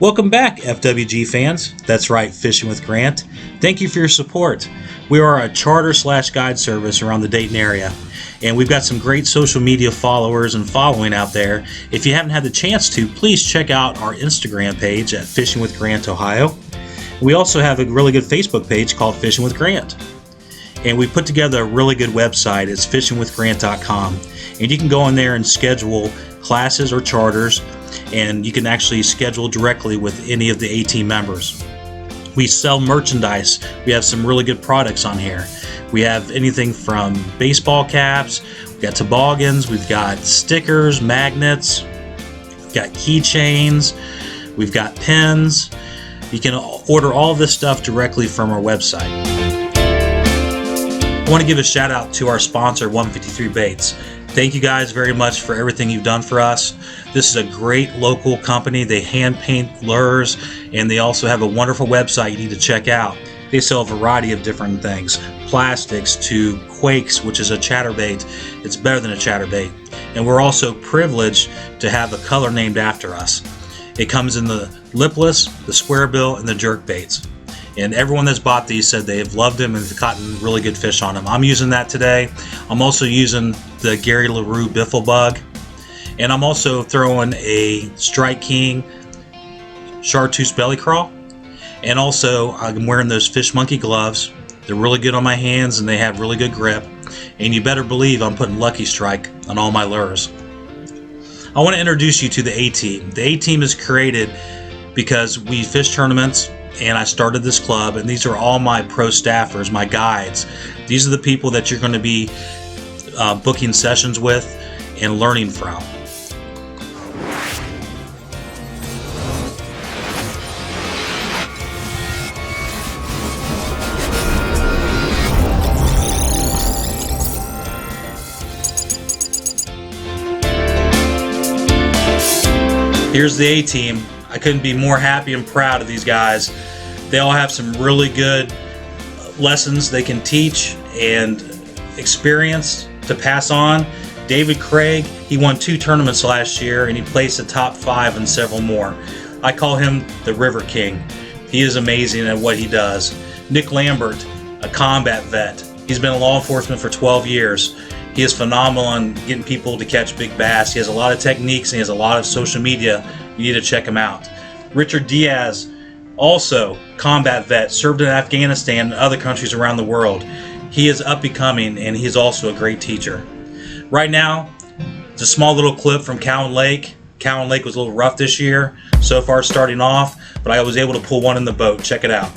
Welcome back, FWG fans. That's right, Fishing with Grant. Thank you for your support. We are a charter/guide service around the Dayton area, and we've got some great social media followers and following out there. If you haven't had the chance to, please check out our Instagram page at Fishing with Grant, Ohio. We also have a really good Facebook page called Fishing with Grant. And we put together a really good website. It's fishingwithgrant.com. And you can go in there and schedule classes or charters, and you can actually schedule directly with any of the A-Team members. We sell merchandise. We have some really good products on here. We have anything from baseball caps, we've got toboggans, we've got stickers, magnets, we've got keychains, we've got pins. You can order all of this stuff directly from our website. I want to give a shout out to our sponsor, 153 Baits. Thank you guys very much for everything you've done for us. This is a great local company. They hand paint lures, and they also have a wonderful website you need to check out. They sell a variety of different things, plastics to quakes, which is a chatterbait. It's better than a chatterbait. And we're also privileged to have a color named after us. It comes in the lipless, the square bill, and the jerk baits. And everyone that's bought these said they have loved them and have gotten really good fish on them. I'm using that today. I'm also using the Gary LaRue Biffle Bug. And I'm also throwing a Strike King Chartreuse Belly Crawl. And also I'm wearing those Fish Monkey gloves. They're really good on my hands and they have really good grip. And you better believe I'm putting Lucky Strike on all my lures. I want to introduce you to the A-Team. The A-Team is created because we fish tournaments, and I started this club, and these are all my pro staffers, my guides. These are the people that you're going to be booking sessions with and learning from. Here's the A-Team. I couldn't be more happy and proud of these guys. They all have some really good lessons they can teach and experience to pass on. David Craig, he won 2 tournaments last year and he placed a top 5 in several more. I call him the River King. He is amazing at what he does. Nick Lambert, a combat vet. He's been in law enforcement for 12 years. He is phenomenal on getting people to catch big bass. He has a lot of techniques and he has a lot of social media. You need to check him out. Richard Diaz, also combat vet, served in Afghanistan and other countries around the world. He is up and coming, and he's also a great teacher. Right now, it's a small little clip from Cowan Lake. Cowan Lake was a little rough this year, so far starting off, but I was able to pull one in the boat. Check it out.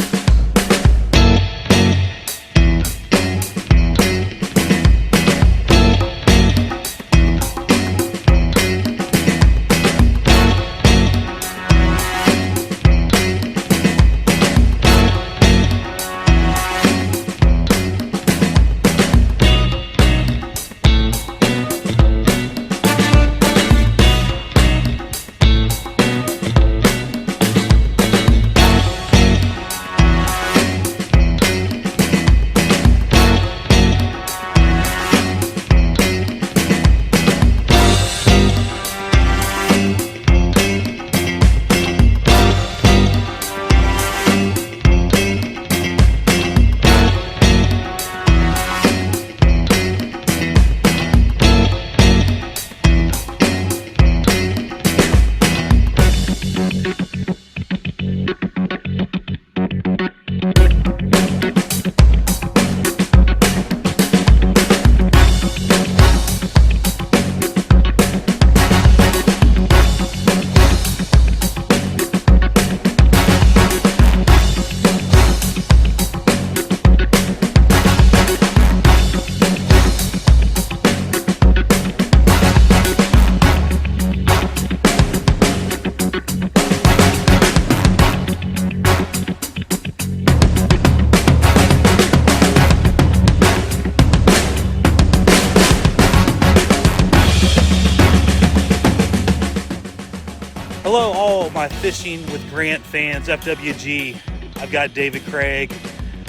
Hello all my Fishing with Grant fans, FWG. I've got David Craig,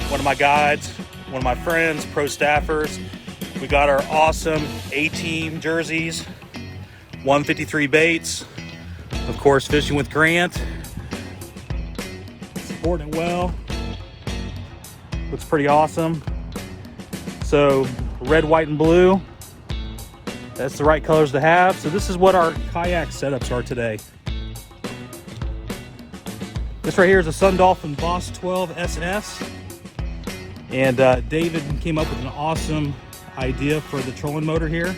one of my guides, one of my friends, pro staffers. We got our awesome A-Team jerseys, 153 Baits, of course Fishing with Grant. supporting it well. Looks pretty awesome. So red, white, and blue. That's the right colors to have. So this is what our kayak setups are today. This right here is a Sun Dolphin Boss 12 SS. And David came up with an awesome idea for the trolling motor here.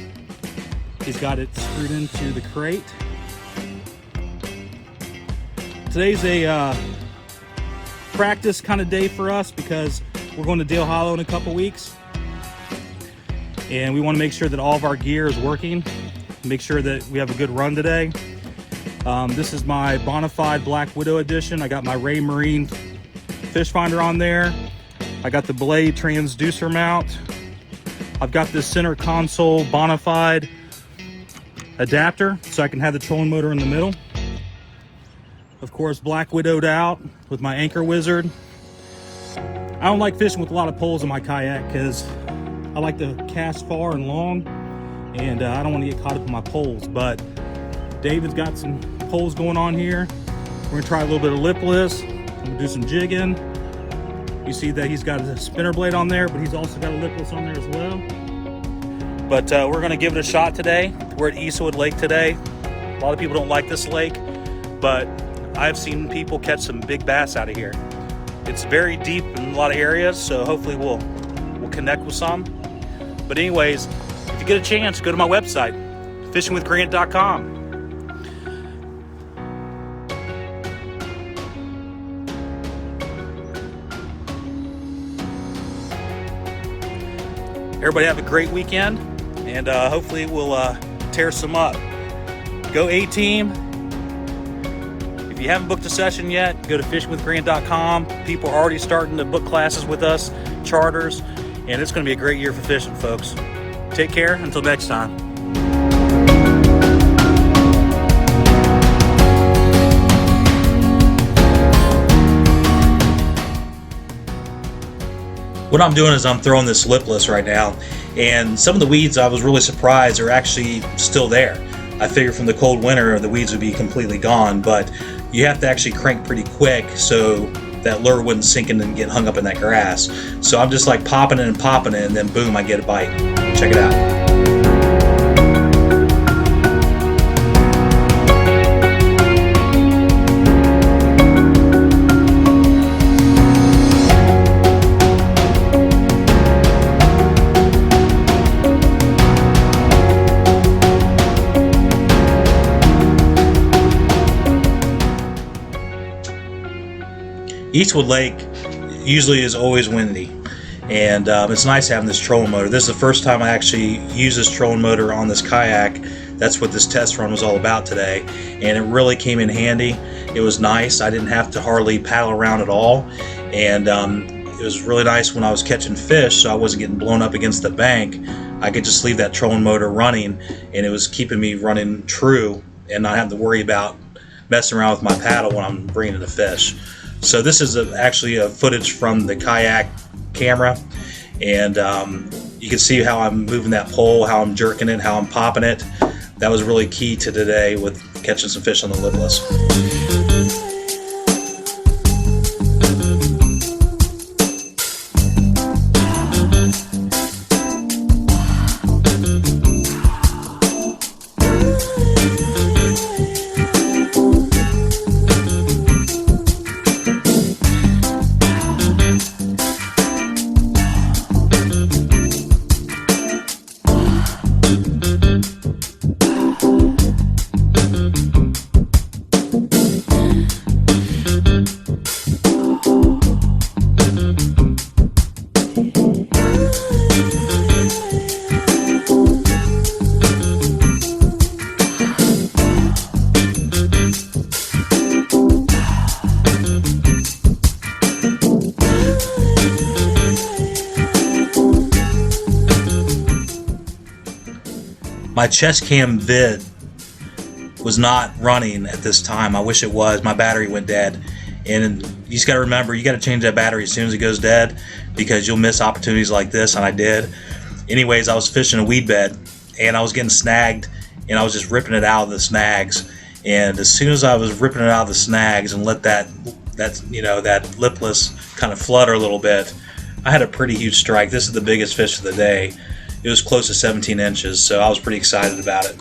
He's got it screwed into the crate. Today's a practice kind of day for us because we're going to Dale Hollow in a couple weeks. And we want to make sure that all of our gear is working. Make sure that we have a good run today. This is my Bonafide Black Widow edition. I got my Ray Marine fish finder on there. I got the Blade transducer mount. I've got this center console Bonafide adapter so I can have the trolling motor in the middle. Of course, Black Widowed out with my Anchor Wizard. I don't like fishing with a lot of poles in my kayak because I like to cast far and long, and I don't want to get caught up in my poles. But David's got some poles going on here. We're gonna try a little bit of lipless. I'm gonna do some jigging. You see that he's got a spinner blade on there, but he's also got a lipless on there as well. But we're gonna give it a shot today. We're at Eastwood Lake today. A lot of people don't like this lake, but I've seen people catch some big bass out of here. It's very deep in a lot of areas, so hopefully we'll connect with some. But anyways, if you get a chance, go to my website, fishingwithgrant.com. Everybody have a great weekend, and hopefully we'll tear some up. Go A-Team. If you haven't booked a session yet, go to fishingwithgrant.com. People are already starting to book classes with us, charters, and it's going to be a great year for fishing, folks. Take care. Until next time. What I'm doing is I'm throwing this lipless right now, and some of the weeds, I was really surprised, are actually still there. I figured from the cold winter the weeds would be completely gone, but you have to actually crank pretty quick so that lure wouldn't sink in and get hung up in that grass. So I'm just like popping it, and then boom, I get a bite. Check it out. Eastwood Lake usually is always windy, and it's nice having this trolling motor. This is the first time I actually use this trolling motor on this kayak. That's what this test run was all about today, and it really came in handy. It was nice. I didn't have to hardly paddle around at all, and it was really nice when I was catching fish, so I wasn't getting blown up against the bank. I could just leave that trolling motor running, and it was keeping me running true and not having to worry about messing around with my paddle when I'm bringing the fish. So this is actually a footage from the kayak camera, and you can see how I'm moving that pole, how I'm jerking it, how I'm popping it. That was really key to today with catching some fish on the lipless. My chest cam vid was not running at this time. I wish it was. My battery went dead, and you just got to remember, you got to change that battery as soon as it goes dead, because you'll miss opportunities like this, and I did. Anyways, I was fishing a weed bed, and I was getting snagged, and I was just ripping it out of the snags. And as soon as I was ripping it out of the snags and let that that lipless kind of flutter a little bit, I had a pretty huge strike. This is the biggest fish of the day. It was close to 17 inches, so I was pretty excited about it.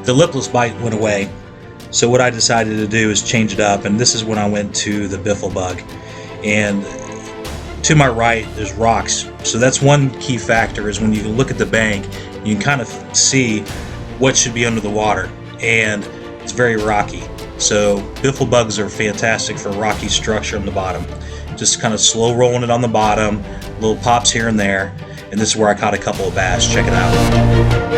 The lipless bite went away, so what I decided to do is change it up, and this is when I went to the biffle bug. And to my right there's rocks, so that's one key factor, is when you look at the bank you can kind of see what should be under the water, and it's very rocky. So biffle bugs are fantastic for rocky structure on the bottom. Just kind of slow rolling it on the bottom, little pops here and there, and this is where I caught a couple of bass. Check it out.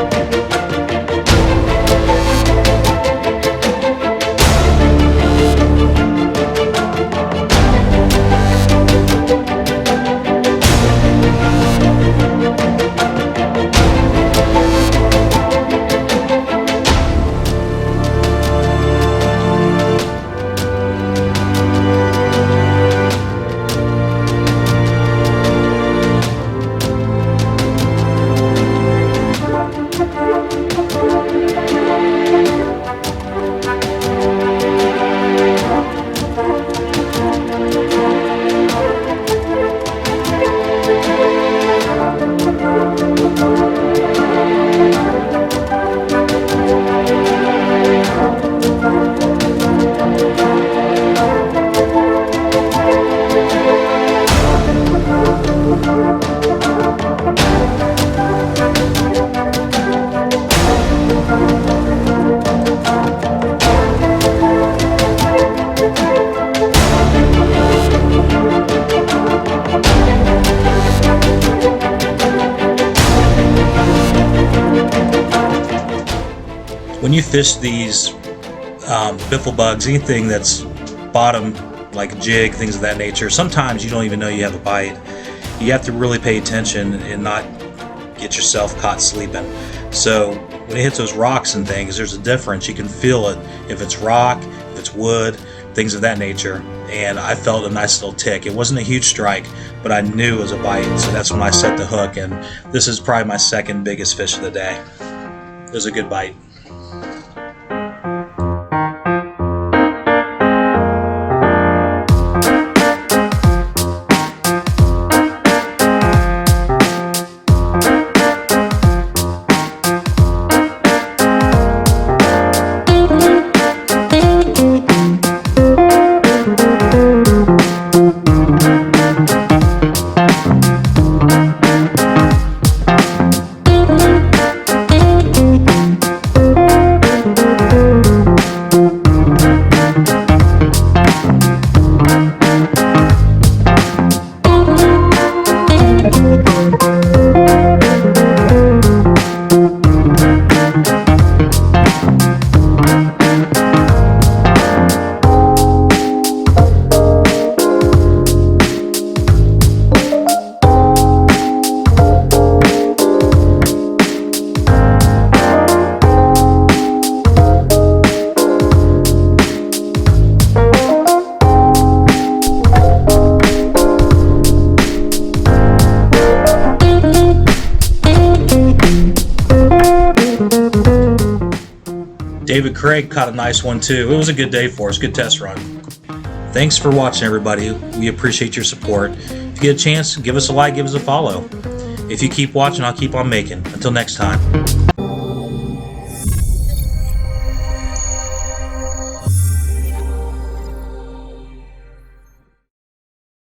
When you fish these biffle bugs, anything that's bottom, like jig, things of that nature, sometimes you don't even know you have a bite. You have to really pay attention and not get yourself caught sleeping. So when it hits those rocks and things, there's a difference. You can feel it if it's rock, if it's wood, things of that nature. And I felt a nice little tick. It wasn't a huge strike, but I knew it was a bite, so that's when I set the hook. And this is probably my second biggest fish of the day. It was a good bite. David Craig caught a nice one too. It was a good day for us, good test run. Thanks for watching, everybody. We appreciate your support. If you get a chance, give us a like, give us a follow. If you keep watching, I'll keep on making. Until next time.